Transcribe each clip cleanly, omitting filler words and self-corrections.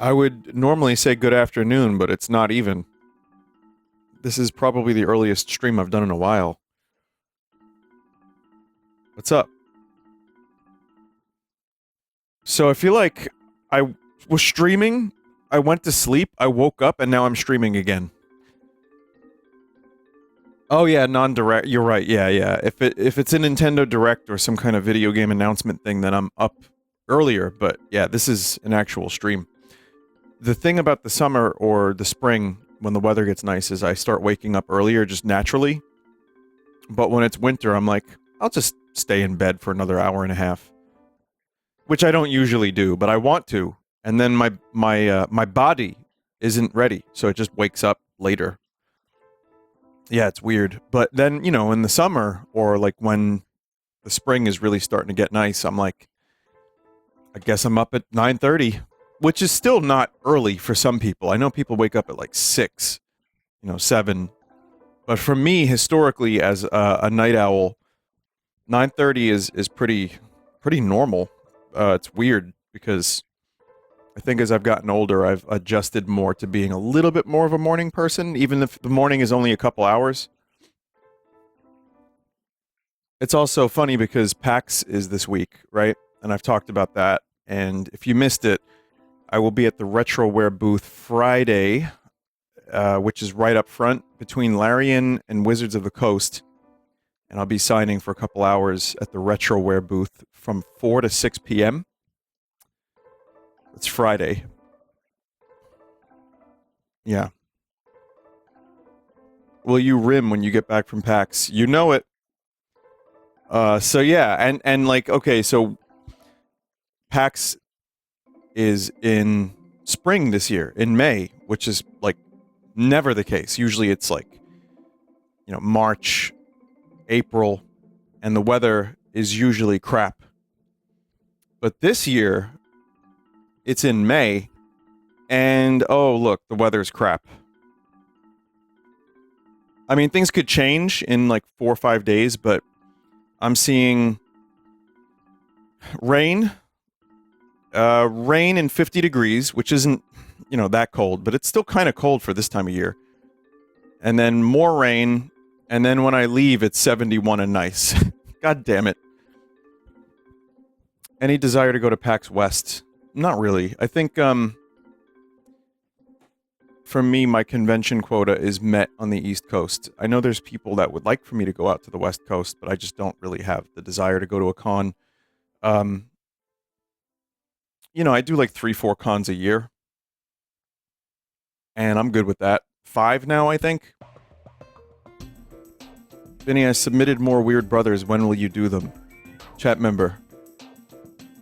I would normally say good afternoon, but it's not even. This is probably the earliest stream I've done in a while. What's up? So I feel like I was streaming, I went to sleep, I woke up, and now I'm streaming again. Oh yeah, non-direct. You're right. Yeah, yeah. If it's a Nintendo Direct or some kind of video game announcement thing, then I'm up earlier. But yeah, this is an actual stream. The thing about the summer or the spring when the weather gets nice is I start waking up earlier just naturally. But when it's winter, I'm like, I'll just stay in bed for another hour and a half, which I don't usually do, but I want to. And then my body isn't ready, so it just wakes up later. Yeah, it's weird. But then, in the summer or like when the spring is really starting to get nice, I'm like, I guess I'm up at 9:30, which is still not early for some people. I know people wake up at like 6, 7. But for me, historically, as a night owl, 9:30 is pretty normal. It's weird because I think as I've gotten older, I've adjusted more to being a little bit more of a morning person, even if the morning is only a couple hours. It's also funny because PAX is this week, right? And I've talked about that. And if you missed it, I will be at the Retroware booth Friday, which is right up front between Larian and Wizards of the Coast. And I'll be signing for a couple hours at the Retroware booth from 4 to 6 p.m. It's Friday. Yeah. Will you rim when you get back from PAX? You know it. So yeah, and like, okay, so PAX is in spring this year, in May, which is like never the case. Usually it's like, March, April, and the weather is usually crap. But this year, it's in May, and oh, look, the weather's crap. I mean, things could change in like 4 or 5 days, but I'm seeing rain and 50 degrees, which isn't, that cold, but it's still kind of cold for this time of year. And then more rain, and then when I leave, it's 71 and nice. God damn it. Any desire to go to PAX West? Not really. I think, for me, my convention quota is met on the East Coast. I know there's people that would like for me to go out to the West Coast, but I just don't really have the desire to go to a con. I do like 3-4 cons a year. And I'm good with that. 5 now, I think. Vinny, I submitted more Weird Brothers. When will you do them? Chat member.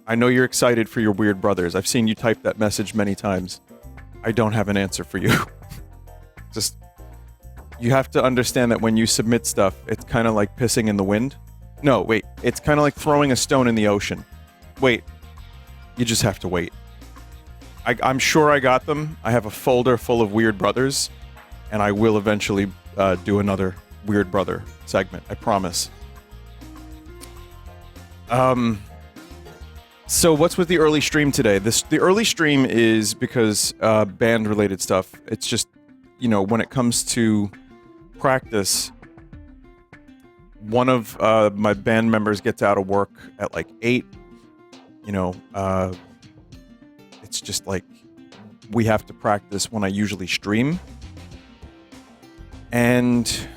I know you're excited for your Weird Brothers. I've seen you type that message many times. I don't have an answer for you. Just, you have to understand that when you submit stuff, it's kind of like pissing in the wind. No, wait. It's kind of like throwing a stone in the ocean. Wait. You just have to wait. I'm sure I got them. I have a folder full of Weird Brothers, and I will eventually do another Weird Brother segment. I promise. So what's with the early stream today? The early stream is because band-related stuff. It's just, when it comes to practice, one of my band members gets out of work at like 8. It's just like we have to practice when I usually stream. And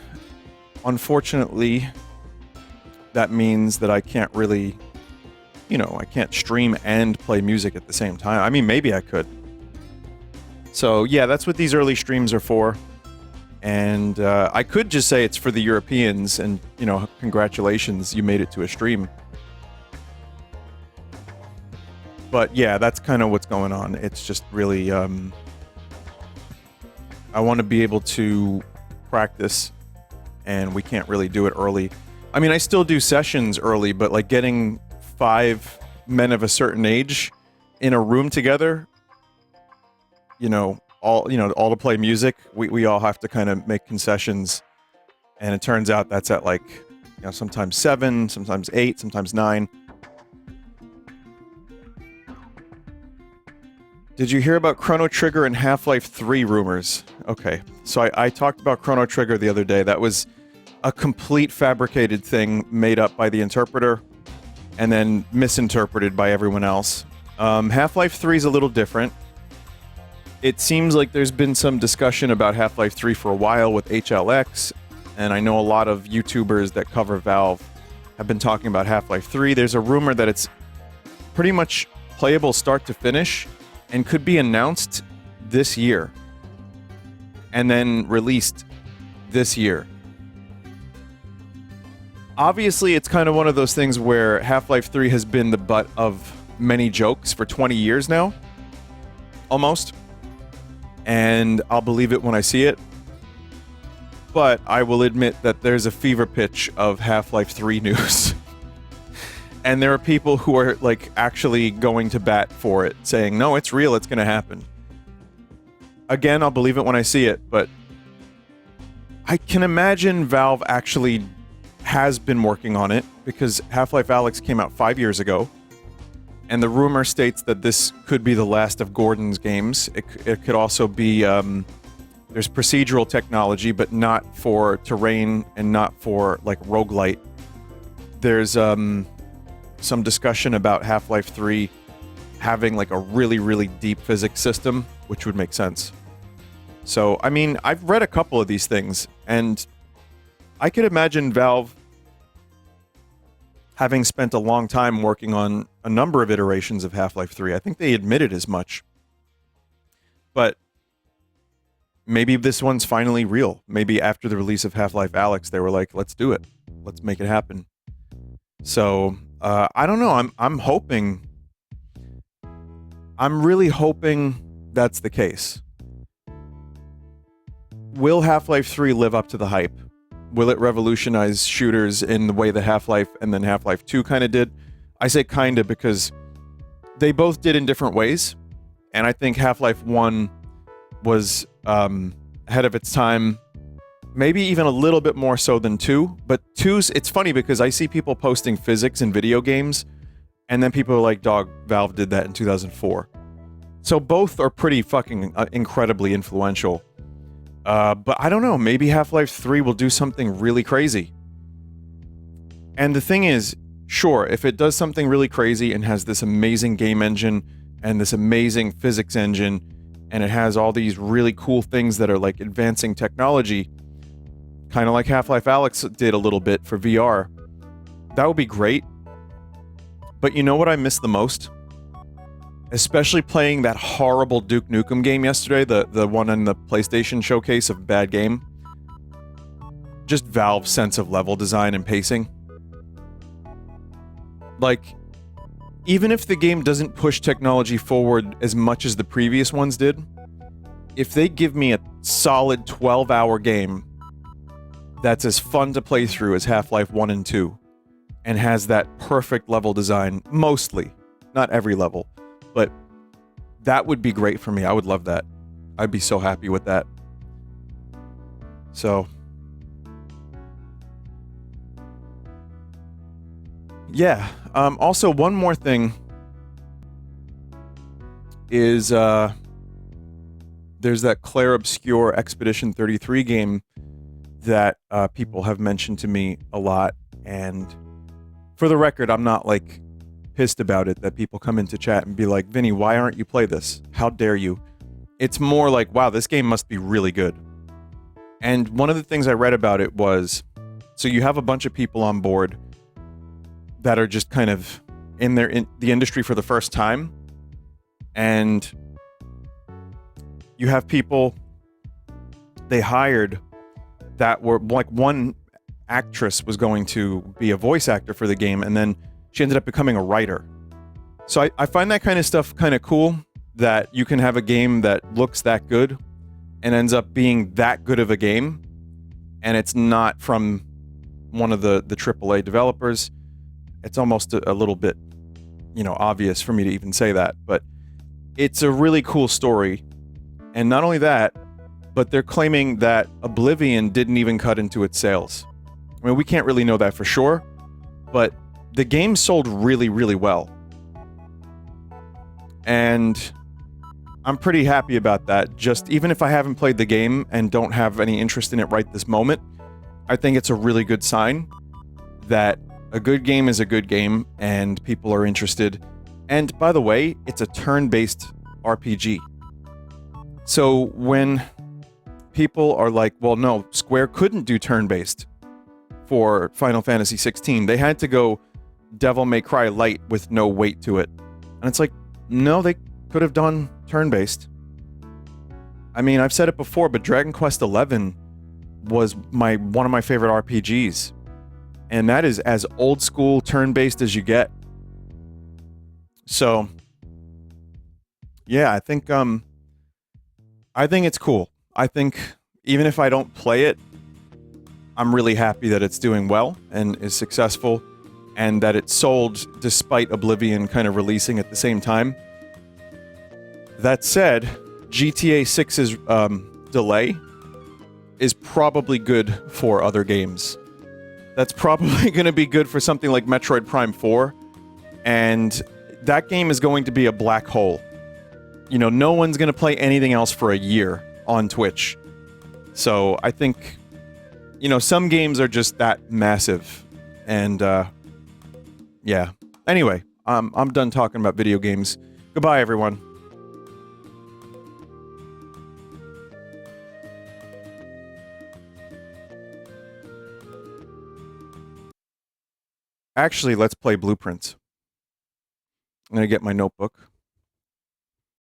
unfortunately, that means that I can't really, I can't stream and play music at the same time. I mean, maybe I could. So yeah, that's what these early streams are for. And I could just say it's for the Europeans and, congratulations, you made it to a stream. But yeah, that's kind of what's going on. It's just really, I want to be able to practice, and we can't really do it early. I mean, I still do sessions early, but like getting 5 men of a certain age in a room together, all to play music, we all have to kind of make concessions. And it turns out that's at like, sometimes 7, sometimes 8, sometimes 9. Did you hear about Chrono Trigger and Half-Life 3 rumors? Okay, so I talked about Chrono Trigger the other day. That was a complete fabricated thing made up by the interpreter and then misinterpreted by everyone else. Half-Life 3 is a little different. It seems like there's been some discussion about Half-Life 3 for a while with HL3, and I know a lot of YouTubers that cover Valve have been talking about Half-Life 3. There's a rumor that it's pretty much playable start to finish and could be announced this year and then released this year. Obviously, it's kind of one of those things where Half-Life 3 has been the butt of many jokes for 20 years now. Almost. And I'll believe it when I see it. But I will admit that there's a fever pitch of Half-Life 3 news. And there are people who are, like, actually going to bat for it, saying, no, it's real, it's gonna happen. Again, I'll believe it when I see it, but I can imagine Valve actually has been working on it, because Half-Life Alyx came out 5 years ago, and the rumor states that this could be the last of Gordon's games. It could also be, there's procedural technology, but not for terrain and not for, like, roguelite. There's, some discussion about Half-Life 3 having, like, a really, really deep physics system, which would make sense. So, I mean, I've read a couple of these things, and I could imagine Valve having spent a long time working on a number of iterations of Half-Life 3. I think they admitted as much. But maybe this one's finally real. Maybe after the release of Half-Life Alyx, they were like, let's do it. Let's make it happen. So, I don't know. I'm hoping. I'm really hoping that's the case. Will Half-Life 3 live up to the hype? Will it revolutionize shooters in the way that Half-Life and then Half-Life 2 kind of did? I say kind of because they both did in different ways. And I think Half-Life 1 was ahead of its time. Maybe even a little bit more so than 2, but 2's, it's funny because I see people posting physics in video games, and then people are like, dog, Valve did that in 2004. So both are pretty fucking incredibly influential. But I don't know, maybe Half-Life 3 will do something really crazy. And the thing is, sure, if it does something really crazy and has this amazing game engine and this amazing physics engine, and it has all these really cool things that are like advancing technology, kind of like Half-Life Alyx did a little bit for VR. That would be great. But you know what I miss the most? Especially playing that horrible Duke Nukem game yesterday, the one in the PlayStation showcase of bad game. Just Valve's sense of level design and pacing. Like, even if the game doesn't push technology forward as much as the previous ones did, if they give me a solid 12-hour game that's as fun to play through as Half-Life 1 and 2, and has that perfect level design, mostly, not every level, but that would be great for me. I would love that. I'd be so happy with that. So, yeah. Also, one more thing is there's that Claire Obscure Expedition 33 game that people have mentioned to me a lot, and for the record, I'm not like pissed about it that people come into chat and be like, Vinny, why aren't you play this? How dare you? It's more like, wow, this game must be really good. And one of the things I read about it was, so you have a bunch of people on board that are just kind of in the industry for the first time, and you have people they hired that were like, one actress was going to be a voice actor for the game, and then she ended up becoming a writer. So I find that kind of stuff kind of cool, that you can have a game that looks that good and ends up being that good of a game, and it's not from one of the AAA developers. It's almost a little bit, obvious for me to even say that, but it's a really cool story. And not only that, but they're claiming that Oblivion didn't even cut into its sales. I mean, we can't really know that for sure, but the game sold really, really well. And I'm pretty happy about that. Just even if I haven't played the game and don't have any interest in it right this moment, I think it's a really good sign that a good game is a good game and people are interested. And by the way, it's a turn-based RPG. So when people are like, well, no, Square couldn't do turn-based for Final Fantasy 16. They had to go Devil May Cry Light with no weight to it. And it's like, no, they could have done turn-based. I mean, I've said it before, but Dragon Quest XI was one of my favorite RPGs. And that is as old school turn-based as you get. So yeah, I think it's cool. I think even if I don't play it, I'm really happy that it's doing well and is successful, and that it sold despite Oblivion kind of releasing at the same time. That said, GTA 6's delay is probably good for other games. That's probably going to be good for something like Metroid Prime 4, and that game is going to be a black hole. You know, no one's going to play anything else for a year on Twitch. So I think, you know, some games are just that massive. And, yeah. Anyway, I'm done talking about video games. Goodbye, everyone. Actually, let's play Blueprints. I'm going to get my notebook.